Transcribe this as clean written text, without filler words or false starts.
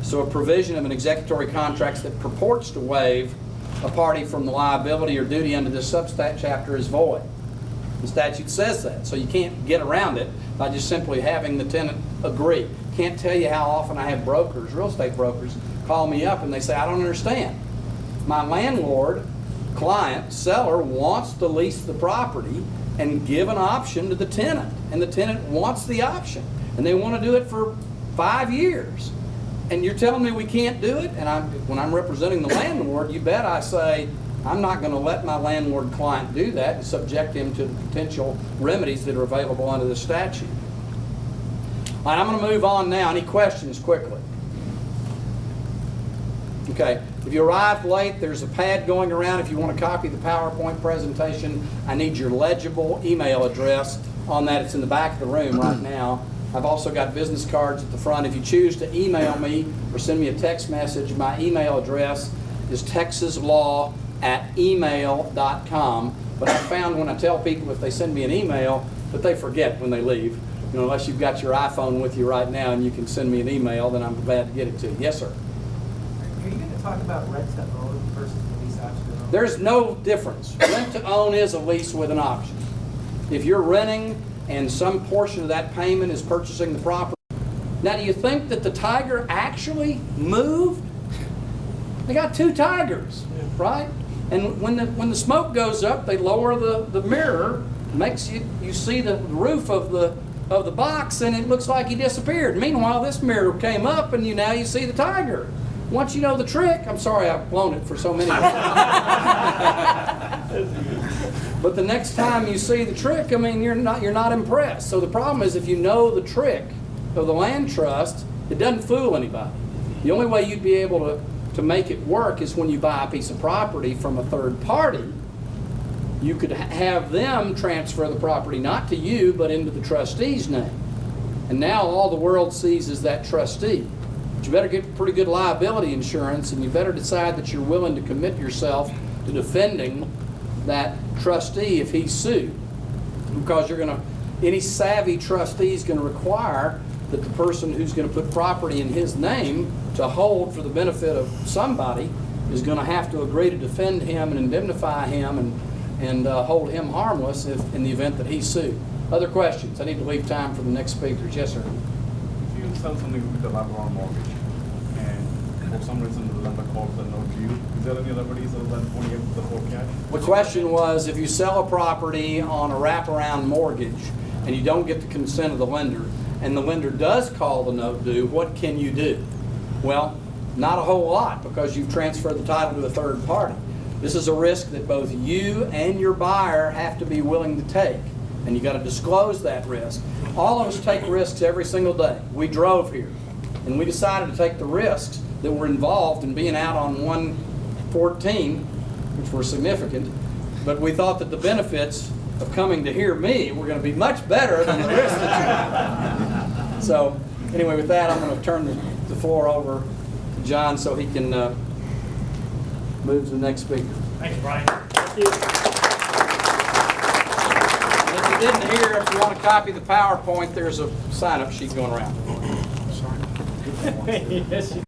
So a provision of an executory contract that purports to waive a party from the liability or duty under this subchapter is void. The statute says that, so you can't get around it by just simply having the tenant agree. Can't tell you how often I have brokers, real estate brokers, call me up and they say, I don't understand. My landlord, client, seller wants to lease the property and give an option to the tenant, and the tenant wants the option, and they want to do it for 5 years. And you're telling me we can't do it? And when I'm representing the landlord, you bet I say, I'm not going to let my landlord client do that and subject him to the potential remedies that are available under the statute. All right, I'm going to move on now. Any questions quickly? Okay, if you arrived late, there's a pad going around. If you want to copy the PowerPoint presentation, I need your legible email address on that. It's in the back of the room right now. I've also got business cards at the front. If you choose to email me or send me a text message, my email address is texaslaw@email.com. But I found when I tell people if they send me an email that they forget when they leave. You know, unless you've got your iPhone with you right now and you can send me an email, then I'm glad to get it to you. Yes, sir. Are you going to talk about rent to own versus the lease option to own? There's no difference. Rent to own is a lease with an option. If you're renting and some portion of that payment is purchasing the property. Now, do you think that the tiger actually moved? They got 2 tigers, right? And when the smoke goes up, they lower the mirror, makes you see the roof of the box, and it looks like he disappeared. Meanwhile, this mirror came up, and now you see the tiger. Once you know the trick, I'm sorry I've blown it for so many. But the next time you see the trick, I mean, you're not impressed. So the problem is, if you know the trick of the land trust, it doesn't fool anybody. The only way you'd be able to make it work is when you buy a piece of property from a third party. You could have them transfer the property not to you, but into the trustee's name. And now all the world sees is that trustee. But you better get pretty good liability insurance, and you better decide that you're willing to commit yourself to defending that trustee if he's sued. Because any savvy trustee is going to require that the person who's going to put property in his name to hold for the benefit of somebody is going to have to agree to defend him and indemnify him and hold him harmless in the event that he's sued. Other questions? I need to leave time for the next speakers. Yes, sir. If you sell something with a wraparound mortgage and for some reason the lender calls the note to you, is there any remedies other than putting it with the full cash? The question was, if you sell a property on a wraparound mortgage and you don't get the consent of the lender, and the lender does call the note due, what can you do? Well, not a whole lot, because you've transferred the title to a third party. This is a risk that both you and your buyer have to be willing to take, and you got to disclose that risk. All of us take risks every single day. We drove here, and we decided to take the risks that were involved in being out on 114, which were significant, but we thought that the benefits of coming to hear me were going to be much better than the risks that you had. So anyway, with that, I'm going to turn the floor over to John so he can move to the next speaker. Thanks, Brian. Thank you. And if you didn't hear, if you want to copy the PowerPoint, there's a sign-up sheet going around. Yes,